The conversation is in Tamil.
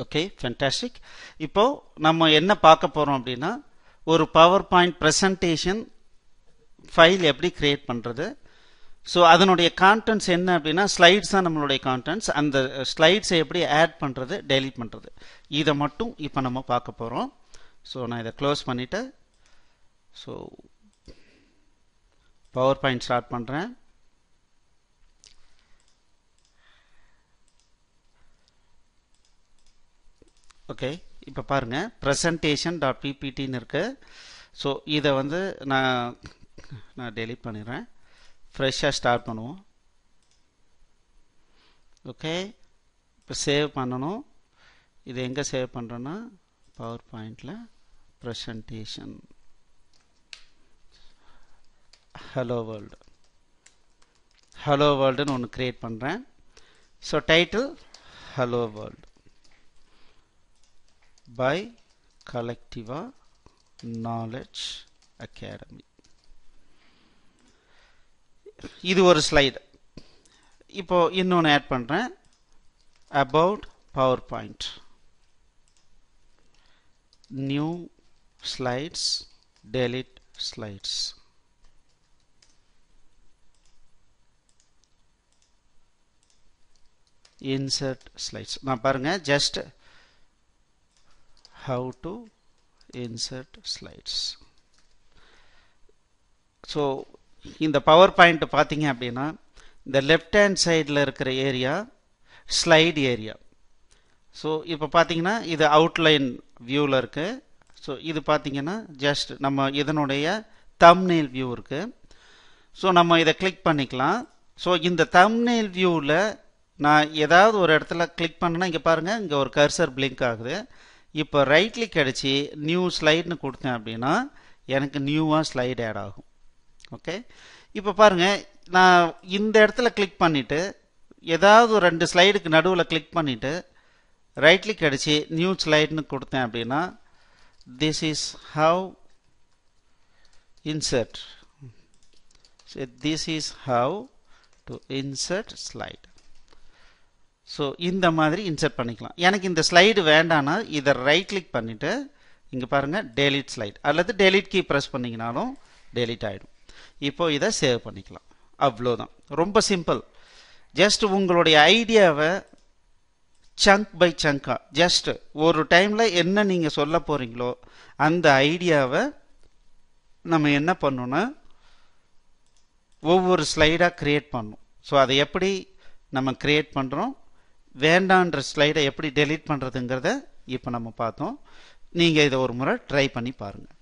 Okay, fantastic. இப்போ நம்ம என்ன பார்க்க போறோம் அப்படின்னா, ஒரு பவர் பாயிண்ட் பிரசன்டேஷன் ஃபைல் எப்படி கிரியேட் பண்றது. ஸோ அதனுடைய கான்டென்ட்ஸ் என்ன அப்படின்னா, ஸ்லைட்ஸ் தான் நம்மளுடைய கான்டென்ட்ஸ். அந்த ஸ்லைட்ஸை எப்படி ஆட் பண்றது, டெலீட் பண்றது, இதை மட்டும் இப்போ நம்ம பார்க்க போறோம். ஸோ நான் இதை க்ளோஸ் பண்ணிட்டு ஸோ பவர் பாயிண்ட் ஸ்டார்ட் பண்றேன். ஓகே, இப்போ பாருங்க presentation.pptன்னு இருக்கு. ஸோ இதை வந்து நான் டெலீட் பண்ணிடுறேன். ஃப்ரெஷ்ஷாக ஸ்டார்ட் பண்ணுவோம். ஓகே, இப்போ சேவ் பண்ணணும். இது எங்கே சேவ் பண்ணுறோன்னா, பவர் பாயிண்டில் ப்ரெசன்டேஷன் ஹலோ வேர்ல்டுன்னு ஒன்று க்ரியேட் பண்ணுறேன். So title hello world by Collectiva Knowledge Academy. இது ஒரு ஸ்லைடு. இப்போ இன்னொன்று ஆட் பண்றேன், about PowerPoint, new slides, delete slides. insert slides. நான் பாருங்க, just how to insert slides. So இந்த பவர் பாயிண்ட் பார்த்தீங்க அப்படின்னா, இந்த லெஃப்ட் ஹேண்ட் சைடில் இருக்கிற ஏரியா ஸ்லைடு ஏரியா. ஸோ இப்போ பார்த்தீங்கன்னா இது அவுட்லைன் வியூவில் இருக்கு. ஸோ இது பார்த்தீங்கன்னா ஜஸ்ட் நம்ம இதனுடைய தம்ப்நெயில் வியூ இருக்கு. ஸோ நம்ம இதை கிளிக் பண்ணிக்கலாம். ஸோ இந்த தம்ப்நெயில் வியூவில் நான் ஏதாவது ஒரு இடத்துல கிளிக் பண்ணேன்னா, இங்கே பாருங்க, இங்கே ஒரு கர்சர் பிளிங்க் ஆகுது. இப்போ ரைட் கிளிக் அடிச்சு நியூ ஸ்லைடுன்னு கொடுத்தேன் அப்படின்னா எனக்கு நியூவாக ஸ்லைடு ஆட் ஆகும். ஓகே, இப்போ பாருங்க, நான் இந்த இடத்துல கிளிக் பண்ணிட்டு ஏதாவது ஒரு 2 ஸ்லைடுக்கு நடுவில் கிளிக் பண்ணிட்டு ரைட் கிளிக் அடிச்சு நியூ ஸ்லைடுன்னு கொடுத்தேன் அப்படின்னா, this is how insert. This is how to insert slide. So இந்த மாதிரி இன்சர்ட் பண்ணிக்கலாம். எனக்கு இந்த ஸ்லைடு வேண்டான்னா இதை ரைட் கிளிக் பண்ணிவிட்டு இங்கே பாருங்கள் டெலீட் ஸ்லைட், அல்லது டெலீட் கீ ப்ரெஸ் பண்ணிங்கனாலும் டெலீட் ஆகிடும். இப்போ இதை சேவ் பண்ணிக்கலாம். அவ்வளோதான், ரொம்ப சிம்பிள். ஜஸ்ட் உங்களுடைய ஐடியாவை சங்க் பை சங்காக, ஜஸ்ட் ஒரு டைமில் என்ன நீங்கள் சொல்ல போகிறீங்களோ அந்த ஐடியாவை நம்ம என்ன பண்ணோன்னா ஒவ்வொரு ஸ்லைடாக க்ரியேட் பண்ணணும். ஸோ அதை எப்படி நம்ம க்ரியேட் பண்ணுறோம், வேண்டான்ற ஸ்லைடை எப்படி டெலீட் பண்ணுறதுங்கிறத இப்போ நம்ம பார்த்தோம். நீங்கள் இதை ஒரு முறை ட்ரை பண்ணி பாருங்கள்.